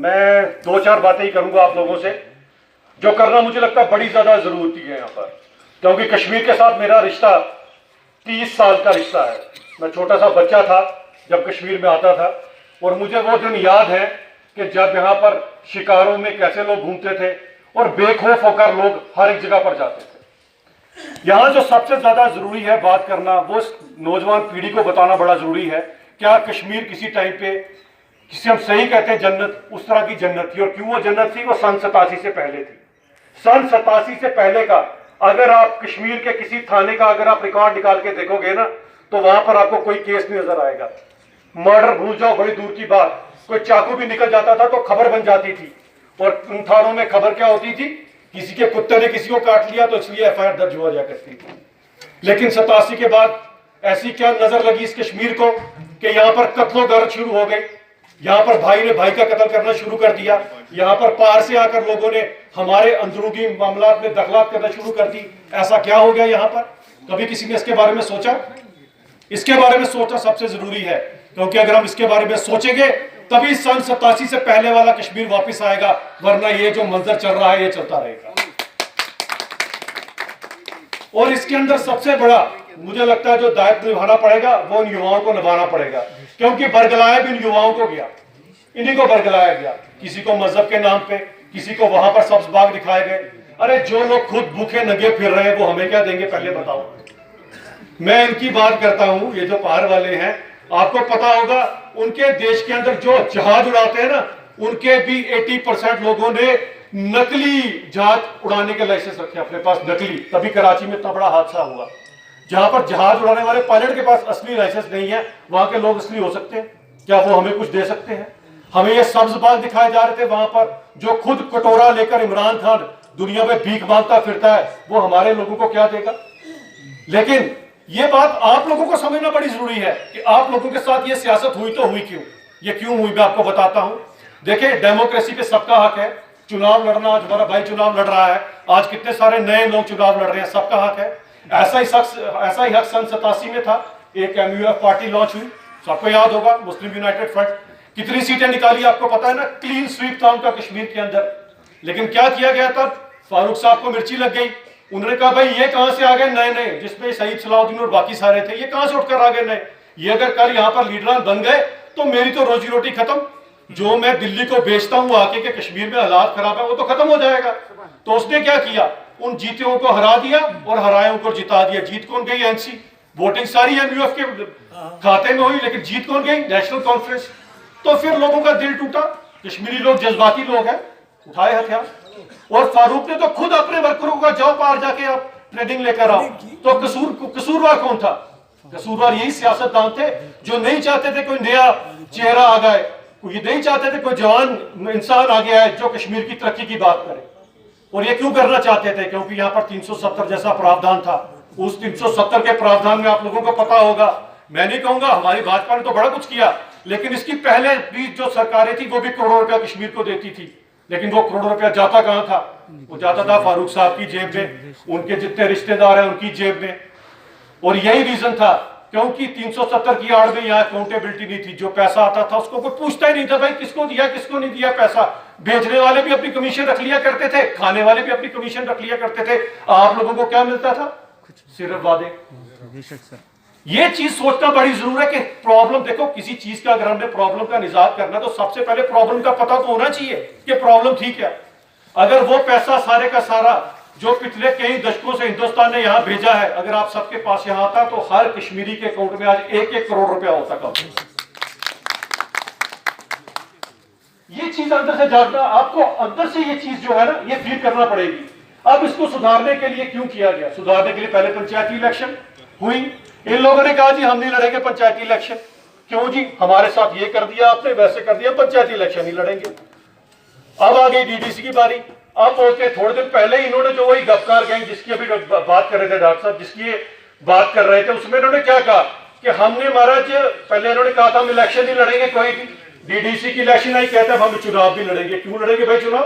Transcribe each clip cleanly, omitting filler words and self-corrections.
मैं दो चार बातें ही करूंगा आप लोगों से, जो करना मुझे लगता है बड़ी ज्यादा जरूरती है यहाँ पर, क्योंकि कश्मीर के साथ मेरा रिश्ता 30 साल का रिश्ता है। मैं छोटा सा बच्चा था जब कश्मीर में आता था, और मुझे वो दिन याद है कि जब यहाँ पर शिकारों में कैसे लोग घूमते थे और बेखौफ होकर लोग हर एक जगह पर जाते थे। यहाँ जो सबसे ज्यादा जरूरी है बात करना, वो नौजवान पीढ़ी को बताना बड़ा जरूरी है। क्या कश्मीर किसी टाइम पे, जिसे हम सही कहते हैं जन्नत, उस तरह की जन्नत थी? और क्यों वो जन्नत थी? वो सन 87 से पहले थी। सन 87 से पहले का अगर आप कश्मीर के किसी थाने का अगर आप रिकॉर्ड निकाल के देखोगे ना, तो वहां पर आपको कोई केस नहीं नजर आएगा। मर्डर भूल जाओ, बड़ी दूर की बात, कोई चाकू भी निकल जाता था तो खबर बन जाती थी। और उन थानों में खबर क्या होती थी? किसी के कुत्ते ने किसी को काट लिया तो इसलिए एफआईआर दर्ज हो जाया करती थी। लेकिन 87 के बाद ऐसी क्या नजर लगी इस कश्मीर को कि यहाँ पर कत्लो गारत शुरू हो गई। यहाँ पर भाई ने भाई का कत्ल करना शुरू कर दिया। यहाँ पर पार से आकर लोगों ने हमारे अंदरूनी मामला में दखलात करना शुरू कर दी। ऐसा क्या हो गया यहाँ पर? कभी किसी ने इसके बारे में सोचा? इसके बारे में सोचना सबसे जरूरी है, क्योंकि अगर हम इसके बारे में सोचेंगे तभी सन 87 से पहले वाला कश्मीर वापस आएगा, वरना ये जो मंजर चल रहा है ये चलता रहेगा। और इसके अंदर सबसे बड़ा मुझे लगता है जो दायित्व निभाना पड़ेगा वो उन युवाओं को निभाना पड़ेगा, क्योंकि बरगलाया भी इन युवाओं को गया, इन्हीं को बरगलाया गया। किसी को मजहब के नाम पे, किसी को वहां पर सब्ज बाग दिखाए गए। अरे जो लोग खुद भूखे नंगे फिर रहे हैं वो हमें क्या देंगे पहले बताओ। मैं इनकी बात करता हूं, ये जो पार वाले हैं, आपको पता होगा उनके देश के अंदर जो जहाज उड़ाते हैं ना, उनके भी 80% लोगों ने नकली जहाज उड़ाने के लाइसेंस रखे अपने पास, नकली। तभी कराची में इतना बड़ा हादसा हुआ। जहां पर जहाज उड़ाने वाले पायलट के पास असली लाइसेंस नहीं है, वहां के लोग असली हो सकते हैं क्या? वो हमें कुछ दे सकते हैं? हमें ये सब्ज बाग दिखाए जा रहे थे वहां पर, जो खुद कटोरा लेकर इमरान खान दुनिया में भीख मांगता फिरता है, वो हमारे लोगों को क्या देगा? लेकिन ये बात आप लोगों को समझना बड़ी जरूरी है कि आप लोगों के साथ ये सियासत हुई तो हुई क्यों? ये क्यों हुई मैं आपको बताता हूं। देखिए, डेमोक्रेसी पे सबका हक है, चुनाव लड़ना। आज हमारा भाई चुनाव लड़ रहा है, आज कितने सारे नए लोग चुनाव लड़ रहे हैं, सबका हक है। ऐसा ही हक सन 87 में था। एक MUF पार्टी लॉन्च हुई, सबको याद होगा, मुस्लिम यूनाइटेड फ्रंट। कितनी सीटें निकाली आपको पता है ना? क्लीन स्वीप था उनका कश्मीर के अंदर। लेकिन क्या किया गया तब? फारूक साहब को मिर्ची लग गई। उन्होंने कहा भाई ये कहां से आ गए नए नए, जिसमें शहीद सलाउद्दीन और बाकी सारे थे, ये कहां से उठकर आ गए नए? ये अगर कल यहाँ पर लीडरान बन गए तो मेरी तो रोजी रोटी खत्म। जो मैं दिल्ली को बेचता हूँ आके के कश्मीर में हालात खराब है, वो तो खत्म हो जाएगा। तो उसने क्या किया? उन जीतियों को हरा दिया और हरायों को जिता दिया। जीत कौन गई? एनसी। वोटिंग सारी MUF के खाते में हुई, लेकिन जीत कौन गई? National conference. तो फिर लोगों का दिल टूटा। कश्मीरी लोग जज्बाती लोग हैं, उठाए हथियार। और फारूक ने तो खुद अपने वर्करों का जाओ पार जाके आप ट्रेडिंग लेकर आओ। तो कसूरवार कौन था? कसूरवार यही सियासतदान थे जो नहीं चाहते थे कोई नया चेहरा आ गए, ये नहीं चाहते थे कोई जवान इंसान आ गया है जो कश्मीर की तरक्की की बात करे। और ये क्यों करना चाहते थे? क्योंकि यहाँ पर 370 जैसा प्रावधान था। उस 370 के प्रावधान में आप लोगों को पता होगा, मैं नहीं कहूंगा हमारी भाजपा ने तो बड़ा कुछ किया, लेकिन इसकी पहले भी जो सरकारें थी वो भी करोड़ों रुपया कश्मीर को देती थी। लेकिन वो करोड़ों रुपया जाता कहां था? वो जाता था फारूक साहब की जेब में, उनके जितने रिश्तेदार हैं उनकी जेब में। और यही रीजन था, क्योंकि 370 की आड़ में यहाँ अकाउंटेबिलिटी नहीं थी। जो पैसा आता था उसको कोई पूछता ही नहीं था भाई किसको दिया किसको नहीं दिया पैसा। बेचने वाले भी अपनी कमीशन रख लिया करते थे, खाने वाले भी अपनी कमीशन रख लिया करते थे। आप लोगों को क्या मिलता था? सिर्फ वादे। ये चीज सोचना बड़ी जरूरी है कि प्रॉब्लम देखो, किसी चीज का अगर हमने प्रॉब्लम का निजात करना तो सबसे पहले प्रॉब्लम का पता तो होना चाहिए कि प्रॉब्लम ठीक है। अगर वो पैसा सारे का सारा जो पिछले कई दशकों से हिंदुस्तान ने यहाँ भेजा है, अगर आप सबके पास यहाँ आता तो हर कश्मीरी के अकाउंट में आज 1-1 करोड़ रुपया होता कम। ये चीज अंदर से जागना, आपको अंदर से ये चीज जो है ना ये फील करना पड़ेगी। अब इसको सुधारने के लिए क्यों किया गया? सुधारने के लिए पहले पंचायती इलेक्शन हुई। इन लोगों ने कहा जी हम नहीं लड़ेंगे पंचायती इलेक्शन। क्यों जी? हमारे साथ ये कर दिया आपने, वैसे कर दिया, पंचायती इलेक्शन ही लड़ेंगे। अब आ गई DDC की बारी। अब बोलते थोड़े दिन पहले इन्होंने जो वही गपकार गैंग जिसकी अभी बात कर रहे थे डॉक्टर साहब, जिसकी बात कर रहे थे, उसमें इन्होंने क्या कहा कि हमने महाराज पहले इन्होंने कहा था हम इलेक्शन नहीं लड़ेंगे कोई भी। DDC की इलेक्शन आई, कहते हैं हम चुनाव भी लड़ेंगे। क्यों लड़ेंगे भाई चुनाव?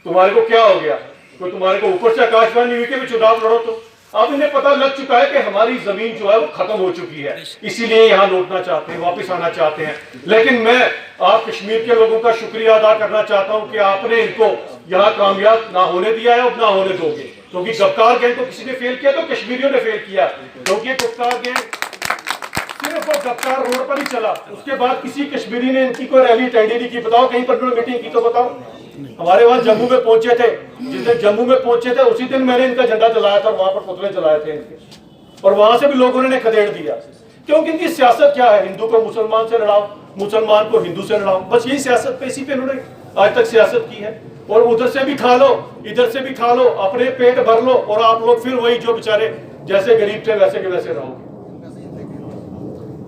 तुम्हारे को क्या हो गया? तो तुम्हारे को ऊपर से आकाशवाणी हुई कि भी चुनाव लड़ो। तो अब इन्हें पता लग चुका है कि हमारी जमीन जो है वो खत्म हो चुकी है, इसीलिए यहाँ लौटना चाहते हैं, वापिस आना चाहते हैं। लेकिन मैं आप कश्मीर के लोगों का शुक्रिया अदा करना चाहता हूं कि आपने इनको यहाँ कामयाब ना होने दिया है और ना होने दोगे, क्योंकि गफ्तार गैंग को किसी ने फेल किया तो कश्मीरियों ने फेल किया, क्योंकि गफ्तार गैंग सिर्फ वो गफ्तार रोड पर ही चला, उसके बाद किसी कश्मीरी ने इनकी कोई रैली अटेंड नहीं की। बताओ कहीं पर मीटिंग की तो बताओ। हमारे वहां जम्मू में पहुंचे थे, जिस दिन जम्मू में पहुंचे थे उसी दिन मैंने इनका झंडा जलाया था, वहां पर पुतले जलाए थे इनके, और वहां से भी लोगों ने खदेड़ दिया। क्योंकि इनकी सियासत क्या है, हिंदू को मुसलमान से लड़ाओ, मुसलमान को हिंदू से लड़ाओ, बस यही सियासत पे, इसी पे इन्होंने आज तक सियासत की है। और उधर से भी खा लो, इधर से भी खा लो, अपने पेट भर लो, और आप लोग फिर वही जो बेचारे जैसे गरीब थे वैसे के वैसे रहोगे।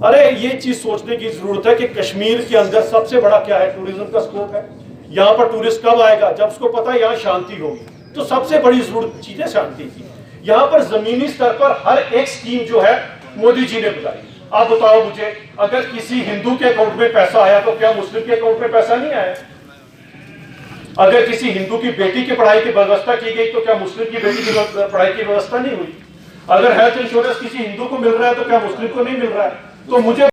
अरे ये चीज सोचने की जरूरत है कि कश्मीर के अंदर सबसे बड़ा क्या है, टूरिज्म का स्कोप है। यहाँ पर टूरिस्ट कब आएगा, जब उसको पता है यहाँ शांति होगी। तो सबसे बड़ी जरूरत चीज है शांति की। यहाँ पर जमीनी स्तर पर हर एक स्कीम जो है मोदी जी ने बताई। आप बताओ मुझे, अगर किसी हिंदू के अकाउंट में पैसा आया तो क्या मुस्लिम के अकाउंट में पैसा नहीं आया? अगर किसी हिंदू की बेटी की पढ़ाई की व्यवस्था की गई तो क्या मुस्लिम की बेटी की पढ़ाई की व्यवस्था नहीं हुई? अगर हेल्थ इंश्योरेंस किसी हिंदू को मिल रहा है तो क्या मुस्लिम को नहीं मिल रहा है? तो मुझे